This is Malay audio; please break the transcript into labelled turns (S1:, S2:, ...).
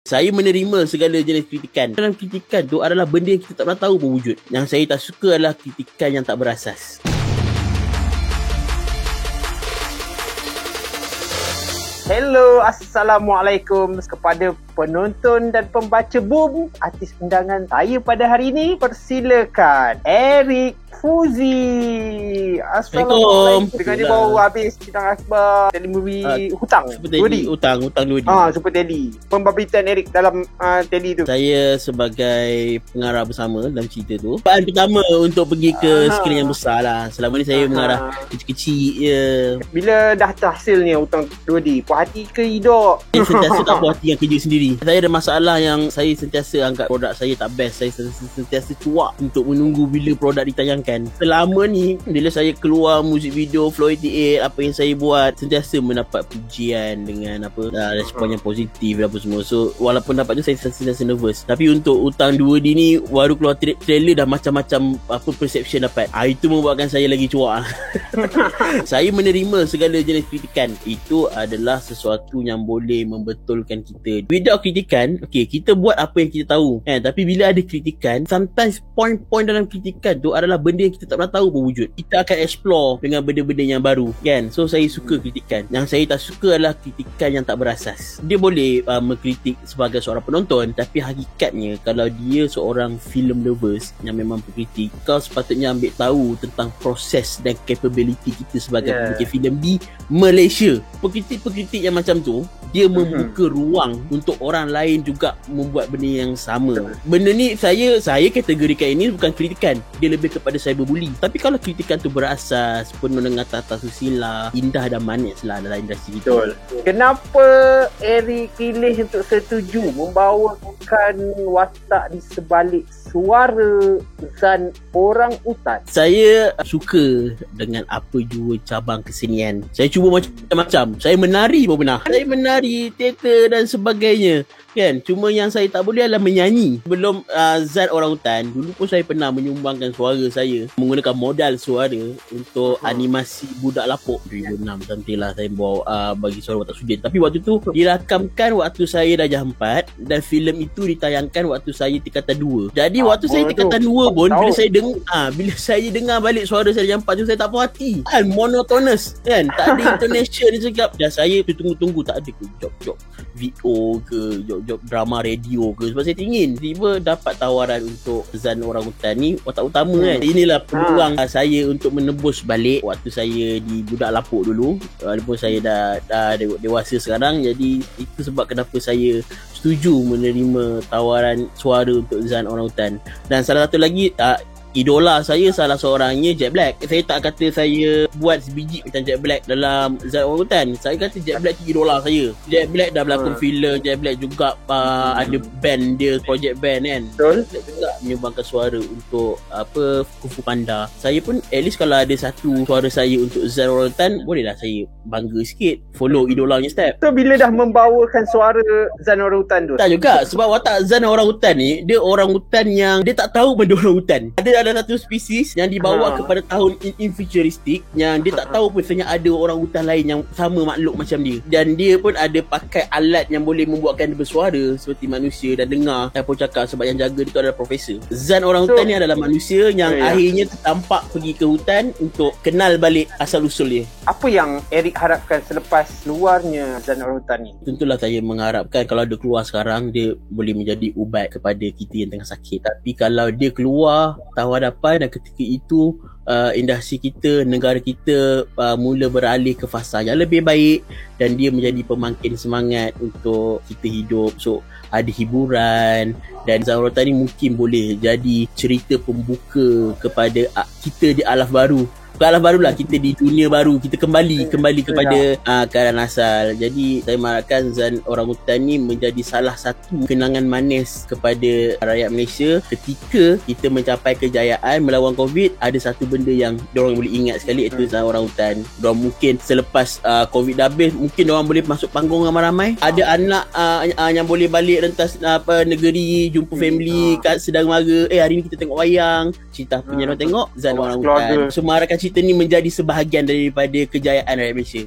S1: Saya menerima segala jenis kritikan. Dalam kritikan tu adalah benda yang kita tak pernah tahu pun wujud. Yang saya tak suka adalah kritikan yang tak berasas.
S2: Hello, Assalamualaikum kepada penonton dan pembaca Boom. Artis undangan saya pada hari ini, persilakan Eric Fuzi. Assalamualaikum. Dengan dia baru habis bintang akhbar telemovie Hutang.
S1: Super Teddy. Hutang 2D.
S2: Super Teddy. Pembabitan Eric dalam Teddy tu.
S1: Saya sebagai pengarah bersama dalam cerita tu. Pertanyaan pertama untuk pergi ke skrin yang besar lah. Selama ni saya mengarah kecil-kecil je.
S2: Bila dah terhasilnya Hutang 2D, puas hati ke hidup?
S1: Saya sentiasa tak puas hati yang kerja sendiri. Saya ada masalah yang saya sentiasa anggap produk saya tak best. Saya sentiasa cuak untuk menunggu bila produk ditayangkan. Selama ni bila saya keluar muzik video Flow 88, apa yang saya buat sentiasa mendapat pujian dengan respon yang positif dan apa semua. So walaupun dapat tu saya sentiasa nervous. Tapi untuk Hutang 2D ni baru keluar trailer dah macam-macam perception dapat. Itu membuatkan saya lagi cuak. Saya menerima segala jenis kritikan. Itu adalah sesuatu yang boleh membetulkan kita. Without kritikan, kita buat apa yang kita tahu kan? Tapi bila ada kritikan, sometimes point-point dalam kritikan tu adalah benda yang kita tak pernah tahu pun wujud. Kita akan explore dengan benda-benda yang baru kan? So saya suka kritikan. Yang saya tak suka adalah kritikan yang tak berasas. Dia boleh mengkritik sebagai seorang penonton, tapi hakikatnya kalau dia seorang film lovers yang memang pengkritik, kau sepatutnya ambil tahu tentang proses dan capability kita sebagai pembikin filem di Malaysia. Pengkritik yang macam tu, dia membuka ruang untuk orang lain juga membuat benda yang sama. Benda ni saya kategorikan ini bukan kritikan. Dia lebih kepada cyberbullying. Tapi kalau kritikan tu berasas, penuh dengan tata susila, indah dan manis lah dalam industri kita.
S2: Betul. Kenapa Eric pilih untuk setuju membawakan watak di sebalik suara Zan Orangutan?
S1: Saya suka dengan apa jua cabang kesenian. Saya cuba macam-macam. Saya menari pun pernah. Saya menari, teater dan sebagainya kan. Cuma yang saya tak boleh adalah menyanyi. Sebelum Zan Orangutan, dulu pun saya pernah menyumbangkan suara saya menggunakan modal suara untuk animasi Budak Lapuk 2006 something lah. Saya bawa bagi suara watak Sudin. Tapi waktu tu dirakamkan waktu saya darjah 4 dan filem itu ditayangkan waktu saya tingkatan 2. Jadi waktu saya tingkatan 2 pun bila saya dengar balik suara saya darjah 4 tu, saya tak puas hati kan. Monotonous kan, tak ada intonation dia cakap. Dan saya tunggu-tunggu tak ada ke job VO ke job drama radio ke, sebab saya ingin tiba dapat tawaran untuk Zan Orangutan ni watak utama kan. Inilah peluang saya untuk menebus balik waktu saya di Budak Lapuk dulu. Walaupun saya dah dewasa sekarang, jadi itu sebab kenapa saya setuju menerima tawaran suara untuk Zan Orangutan. Dan salah satu lagi, idola saya salah seorangnya Jack Black. Saya tak kata saya buat sebiji macam Jack Black dalam Zan Orangutan. Saya kata Jack Black tu idola saya. Jack Black dah berlakon filem. Jack Black juga ada band dia, project band kan. Betul. Jack juga menyumbangkan suara untuk Kung Fu Panda. Saya pun at least kalau ada satu suara saya untuk Zan Orangutan, bolehlah saya bangga sikit, follow idolanya step.
S2: So bila dah membawakan suara Zan Orangutan tu?
S1: Tak juga, sebab watak Zan Orangutan ni, dia orangutan yang dia tak tahu benda orangutan. Ada satu spesies yang dibawa kepada tahun in futuristik yang dia tak tahu pun sebenarnya ada orang hutan lain yang sama makhluk macam dia. Dan dia pun ada pakai alat yang boleh membuatkan dia bersuara seperti manusia dan dengar apa cakap, sebab yang jaga dia tu adalah profesor. Zan orangutan ni adalah manusia yang akhirnya tampak pergi ke hutan untuk kenal balik asal-usul dia.
S2: Apa yang Eric harapkan selepas keluarnya Zan Orangutan ni?
S1: Tentulah saya mengharapkan kalau dia keluar sekarang, dia boleh menjadi ubat kepada kita yang tengah sakit. Tapi kalau dia keluar hadapan dan ketika itu industri kita, negara kita mula beralih ke fasa yang lebih baik dan dia menjadi pemangkin semangat untuk kita hidup. So ada hiburan dan Zan Orangutan ni mungkin boleh jadi cerita pembuka kepada kita di alaf baru. Bukan alaf barulah, kita di dunia baru, kita kembali kepada keadaan asal. Jadi saya mengharapkan Zan Orangutan ni menjadi salah satu kenangan manis kepada rakyat Malaysia ketika kita mencapai kejayaan melawan COVID. Ada satu benda yang diorang boleh ingat sekali, iaitu Zan Orangutan. Diorang mungkin selepas COVID dah habis, mungkin diorang boleh masuk panggung ramai-ramai. Ada anak yang boleh balik rentas negeri, jumpa family kat Sedang Mara. Hari ni kita tengok wayang, cerita apa yang diorang tengok, Zan Orangutan. So mengharapkan cerita ni menjadi sebahagian daripada kejayaan rakyat Malaysia.